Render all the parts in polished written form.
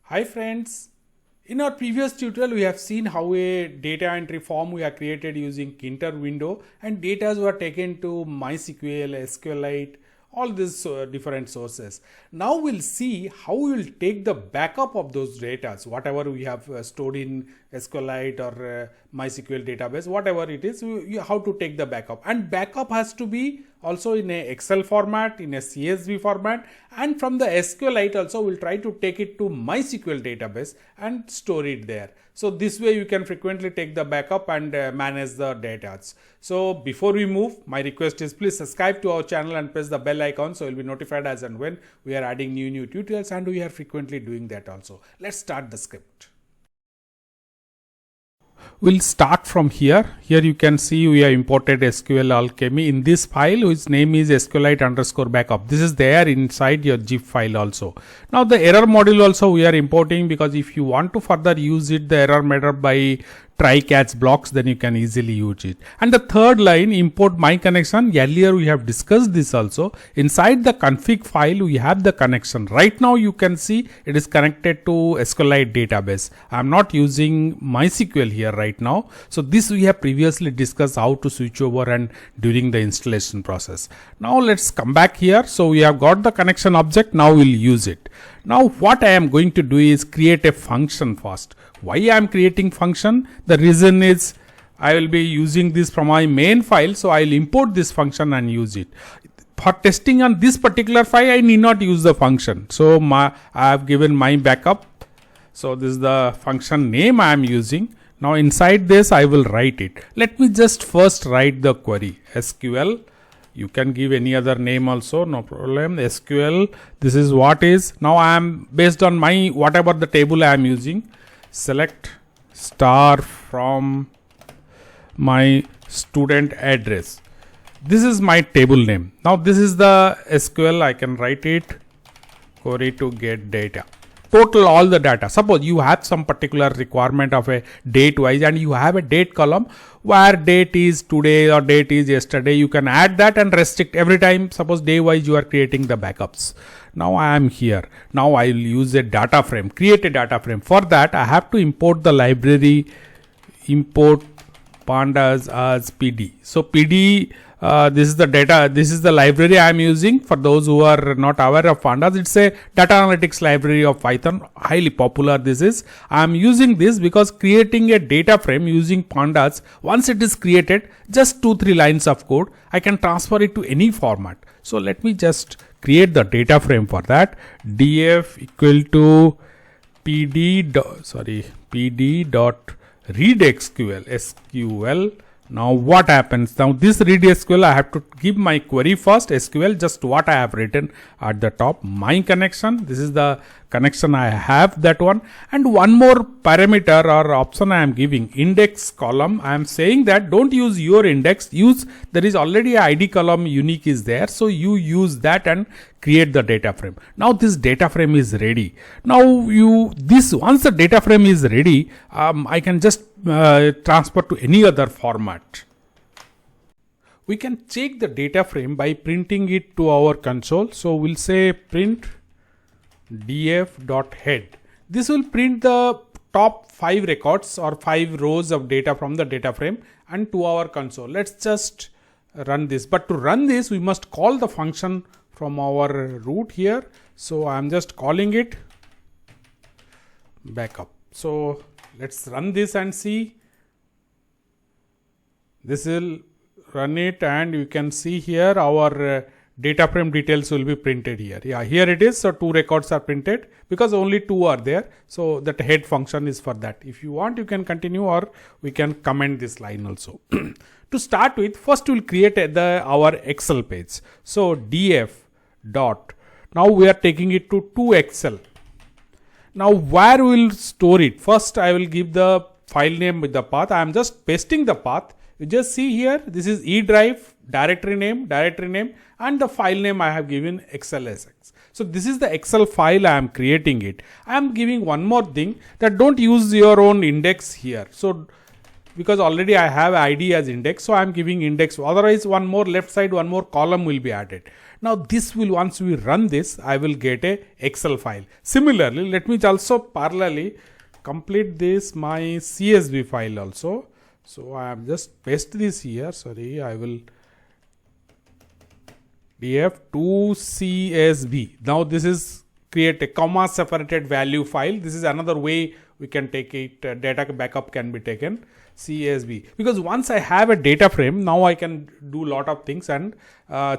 Hi friends, in our previous tutorial we have seen how a data entry form we have created using Tkinter window and data were taken to MySQL, SQLite, all these different sources. Now we'll see how we will take the backup of those data, whatever we have stored in SQLite or MySQL database, whatever it is, how to take the backup. And backup has to be also in a Excel format, in a CSV format, and from the SQLite also we'll try to take it to MySQL database and store it there. So this way you can frequently take the backup and manage the data. So before we move, my request is please subscribe to our channel and press the bell icon so you'll be notified as and when we are adding new tutorials, and we are frequently doing that also. Let's start the script. We'll start from here. Here you can see we have imported SQL Alchemy in this file whose name is SQLite_backup. This is there inside your zip file also. Now the error module also we are importing, because if you want to further use it, the error method by try catch blocks, then you can easily use it. And the third line, import my connection. Earlier we have discussed this also. Inside the config file we have the connection. Right now you can see it is connected to SQLite database. I am not using MySQL here right now. So this we have previously discussed how to switch over and during the installation process. Now let's come back here. So we have got the connection object. Now we'll use it. Now what I am going to do is create a function first. Why I am creating function? The reason is I will be using this from my main file, so I will import this function and use it. For testing on this particular file, I need not use the function. So I have given my backup. So this is the function name I am using. Now inside this I will write it. Let me just first write the query. SQL. You can give any other name also, no problem. SQL. This is what is. Now I am based on my whatever the table I am using. Select star from my student address. This is my table name. Now this is the SQL. I can write it. Query to get data. Total all the data. Suppose you have some particular requirement of a date wise and you have a date column where date is today or date is yesterday. You can add that and restrict every time. Suppose day wise you are creating the backups. Now I am here. Now I will use a data frame, create a data frame. For that I have to import the library, import pandas as PD. So PD, this is the data, this is the library I am using. For those who are not aware of pandas, it's a data analytics library of Python, highly popular this is. I am using this because creating a data frame using pandas, once it is created, just 2-3 lines of code, I can transfer it to any format. So let me just create the data frame for that. df equal to pd dot read SQL. Now what happens? Now this read SQL, I have to give my query first. SQL, just what I have written at the top. My connection, this is the connection I have, that one. And one more parameter or option I am giving, index column. I am saying that don't use your index, use, there is already a ID column unique is there. So you use that and create the data frame. Now this data frame is ready. Now once the data frame is ready, I can just transfer to any other format. We can check the data frame by printing it to our console. So we'll say print df.head. This will print the top 5 records or 5 rows of data from the data frame and to our console. Let's just run this. But to run this, we must call the function from our root here. So I'm just calling it backup. So let's run this and see. This will run it and you can see here our data frame details will be printed here. Yeah, here it is. So 2 records are printed because only 2 are there. So that head function is for that. If you want, you can continue or we can comment this line also. To start with, first we'll create our Excel page. So df dot. Now we are taking it to Excel. Now where we will store it? First I will give the file name with the path. I am just pasting the path. You just see here, this is E drive, directory name, and the file name I have given XLSX. So this is the Excel file I am creating it. I am giving one more thing, that don't use your own index here. So because already I have ID as index, so I am giving index. Otherwise one more left side, one more column will be added. Now this will, once we run this, I will get a Excel file. Similarly, let me also parallelly complete this my CSV file also. So I am just paste this here. Sorry, I will df to CSV. Now this is create a comma separated value file. This is another way we can take it. Data backup can be taken. CSV, because once I have a data frame, now I can do lot of things and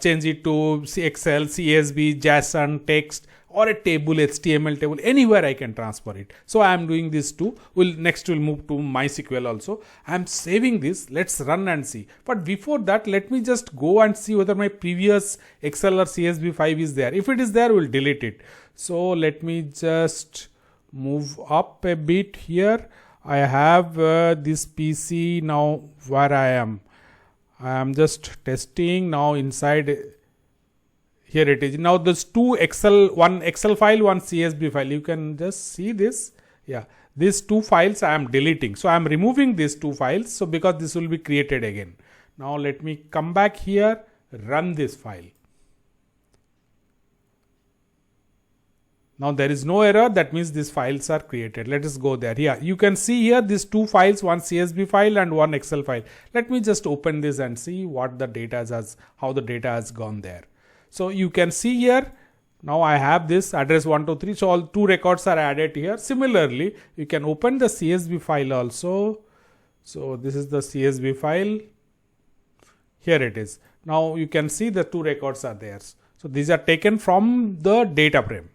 change it to Excel, CSV, JSON, text, or a table, HTML table, anywhere I can transfer it. So I am doing this too. Next we'll move to MySQL also. I am saving this. Let's run and see. But before that, let me just go and see whether my previous Excel or CSV file is there. If it is there, we'll delete it. So let me just move up a bit here. I have this PC now where I am just testing now inside. Here it is. Now there's one Excel file, one CSV file. You can just see this. Yeah, these two files I am deleting. So I am removing these two files. So because this will be created again. Now let me come back here, run this file. Now there is no error. That means these files are created. Let us go there. Yeah, you can see here these two files, one CSV file and one Excel file. Let me just open this and see what the data has, how the data has gone there. So you can see here, now I have this address 123. So all two records are added here. Similarly, you can open the CSV file also. So this is the CSV file. Here it is. Now you can see the two records are there. So these are taken from the data frame.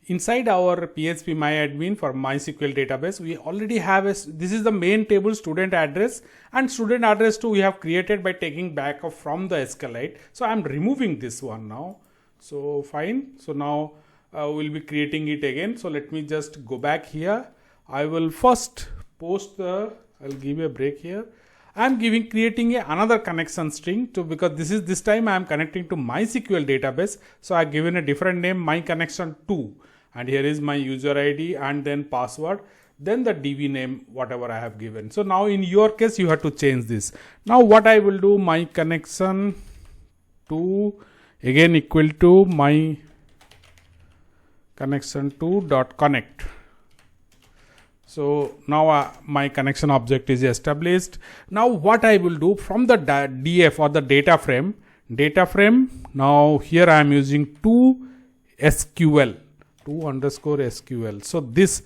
Inside our PHP MyAdmin for MySQL database, we already have this is the main table student address, and student address too we have created by taking backup from the SQLite. So I am removing this one now. So fine. So now we'll be creating it again. So let me just go back here. I will first post I'll give a break here. I am creating another connection string because this time I am connecting to MySQL database. So I have given a different name, my connection 2. And here is my user ID and then password, then the DB name, whatever I have given. So now in your case, you have to change this. Now what I will do, my connection to again equal to my connection to dot connect. So now my connection object is established. Now what I will do from the DF or the data frame, now here I am using to SQL. 2_SQL. So this,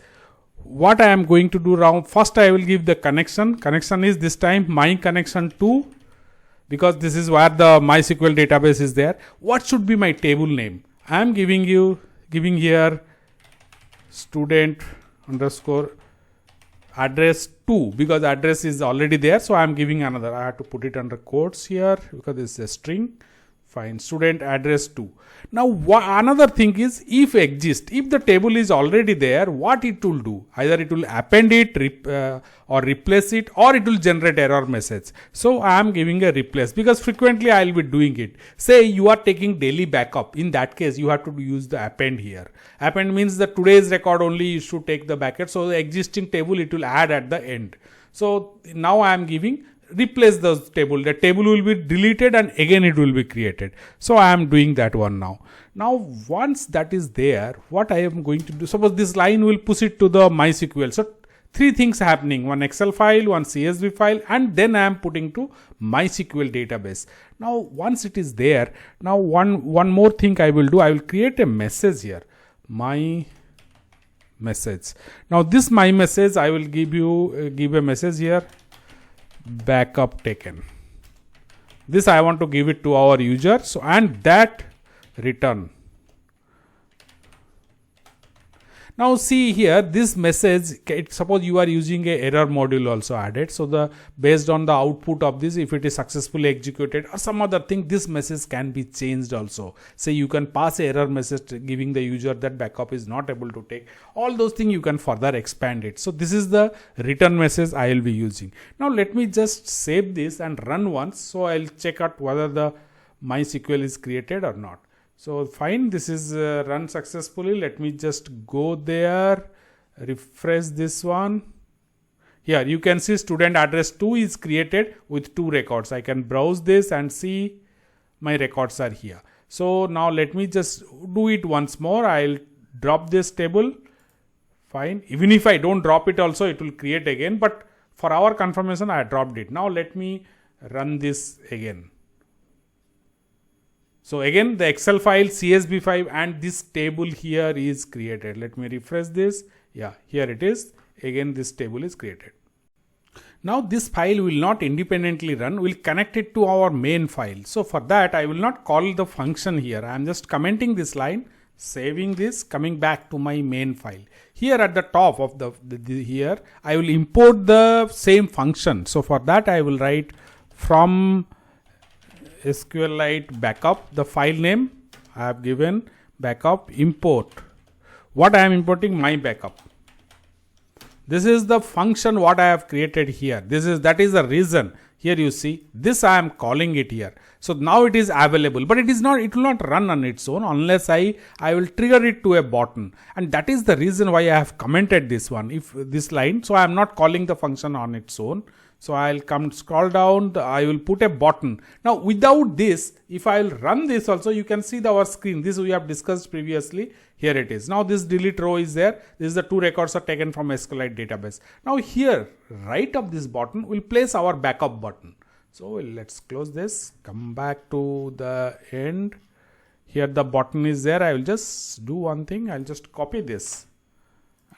what I am going to do now, first I will give the connection. Connection is this time my connection to, because this is where the MySQL database is there. What should be my table name? I am giving here student underscore address 2, because address is already there. So I am giving another. I have to put it under quotes here because this is a string. Fine, student address 2. Now another thing is, if the table is already there, what it will do? Either it will append it or replace it, or it will generate error message. So I am giving a replace because frequently I will be doing it. Say you are taking daily backup. In that case, you have to use the append here. Append means that today's record only you should take the backup. So the existing table it will add at the end. So now I am giving replace the table. The table will be deleted and again it will be created. So I am doing that one now. Now once that is there, what I am going to do, suppose this line will push it to the MySQL. So three things happening, one Excel file, one CSV file, and then I am putting to MySQL database. Now once it is there, now one more thing I will do, I will create a message here, my message. Now this my message, I will give a message here, backup taken. This I want to give it to our user. So and that return. Now see here this message, suppose you are using a error module also added. So based on the output of this, if it is successfully executed or some other thing, this message can be changed also. Say you can pass a error message giving the user that backup is not able to take. All those things you can further expand it. So this is the return message I will be using. Now let me just save this and run once. So I'll check out whether the MySQL is created or not. So fine, this is run successfully. Let me just go there, refresh this one. Here you can see student address 2 is created with 2 records. I can browse this and see my records are here. So now let me just do it once more. I'll drop this table. Fine. Even if I don't drop it also, it will create again. But for our confirmation, I dropped it. Now let me run this again. So again, the Excel file CSV file and this table here is created. Let me refresh this. Yeah, here it is. Again, this table is created. Now this file will not independently run. We'll connect it to our main file. So for that, I will not call the function here. I am just commenting this line, saving this, coming back to my main file. Here at the top of the here, I will import the same function. So for that, I will write from SQLite backup, the file name I have given, backup, import. What I am importing? My backup. This is the function what I have created here. That is the reason. Here you see, this I am calling it here. So now it is available, but it will not run on its own unless I will trigger it to a button. And that is the reason why I have commented this one, if this line. So I am not calling the function on its own. So I'll scroll down, I will put a button. Now without this, if I'll run this also, you can see our screen. This we have discussed previously. Here it is. Now this delete row is there. This is the 2 records are taken from SQLite database. Now here, right of this button, we'll place our backup button. So let's close this, come back to the end. Here the button is there. I will just do one thing. I'll just copy this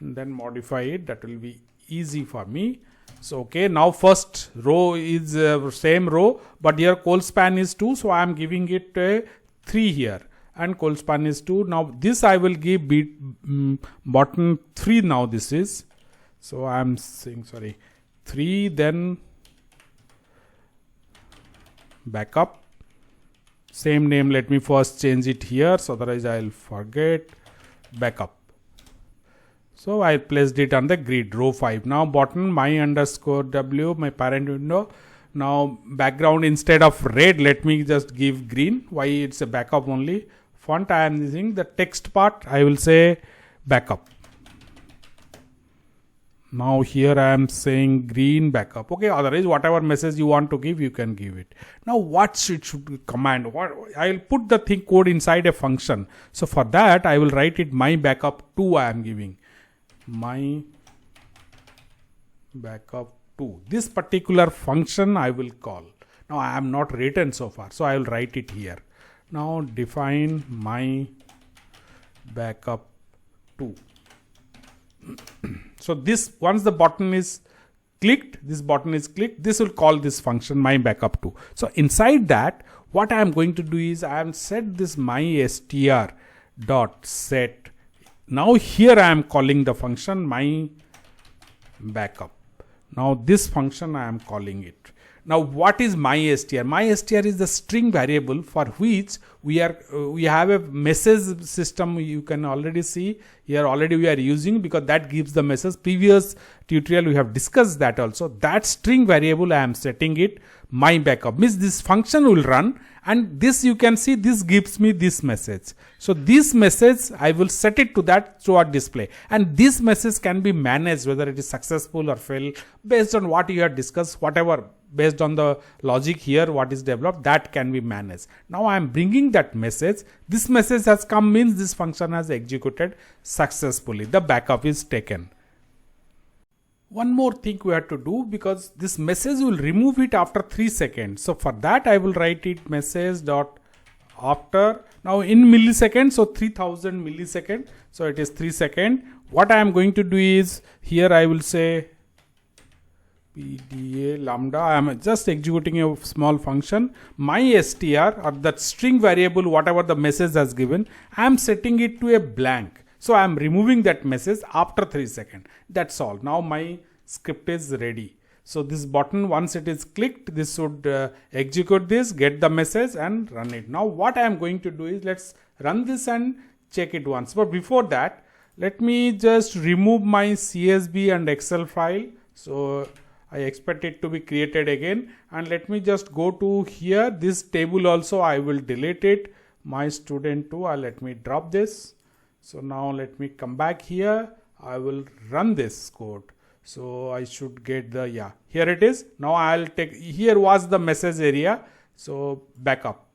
and then modify it. That will be easy for me. So okay, now first row is same row, but here col span is 2. So I am giving it 3 here. And col span is 2. Now this I will give button 3 now this is. So I am saying 3, then backup. Same name, let me first change it here, so otherwise I will forget. Backup. So I placed it on the grid, row 5. Now button my_w, my parent window. Now background instead of red, let me just give green. Why? It's a backup only. Font I am using. The text part I will say backup. Now here I am saying green backup. Okay, otherwise whatever message you want to give, you can give it. Now what should be command? I will put the thing code inside a function. So for that I will write it my backup 2 I am giving. My backup 2. This particular function I will call. Now I am not written so far, so I will write it here. Now define my backup 2. So this, once the button is clicked, this will call this function my backup 2. So inside that, what I am going to do is I am set this mystr dot set. Now here I am calling the function my backup. Now this function I am calling it. Now what is mystr? Mystr is the string variable for which we have a message system. You can already see here already we are using, because that gives the message. Previous tutorial we have discussed that also. That string variable I am setting it my backup, means this function will run, and this you can see this gives me this message. So this message I will set it to that through our display, and this message can be managed whether it is successful or fail based on what you have discussed, whatever based on the logic here what is developed, that can be managed. Now I am bringing that message. This message has come means this function has executed successfully. The backup is taken. One more thing we have to do, because this message will remove it after 3 seconds. So for that I will write it message dot after. Now in milliseconds, so 3000 millisecond. So it is 3 seconds. What I am going to do is here I will say PDA lambda. I am just executing a small function. mystr, or that string variable, whatever the message has given, I am setting it to a blank. So I am removing that message after 3 seconds. That's all. Now my script is ready. So this button, once it is clicked, this should execute this, get the message and run it. Now what I am going to do is, let's run this and check it once. But before that, let me just remove my CSV and Excel file. So I expect it to be created again, and let me just go to here. This table also I will delete it. My student 2, let me drop this. So now let me come back here. I will run this code. So I should get the, here it is. Now I'll take, here was the message area. So backup.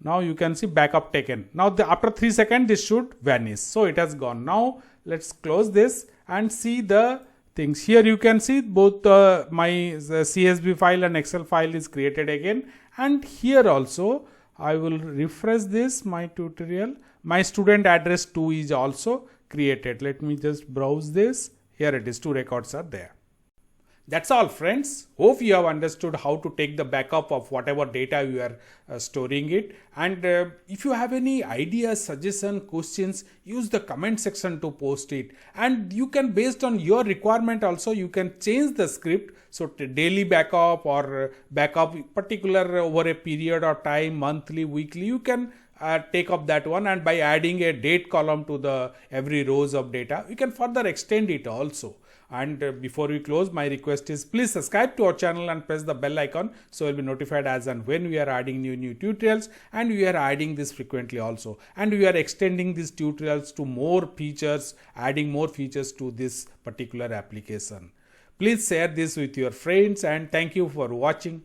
Now you can see backup taken. Now after 3 seconds this should vanish. So it has gone. Now let's close this and see the things. Here you can see both my CSV file and Excel file is created again, and here also I will refresh this my tutorial. My student address 2 is also created. Let me just browse this. Here it is, 2 records are there. That's all, friends. Hope you have understood how to take the backup of whatever data you are storing it. And if you have any ideas, suggestions, questions, use the comment section to post it. And you can, based on your requirement also, you can change the script. So daily backup or backup particular over a period of time, monthly, weekly, you can take up that one, and by adding a date column to the every rows of data, you can further extend it also. And before we close, my request is please subscribe to our channel and press the bell icon so you'll be notified as and when we are adding new tutorials, and we are adding this frequently also, and we are extending these tutorials to more features, adding more features to this particular application. Please share this with your friends, and thank you for watching.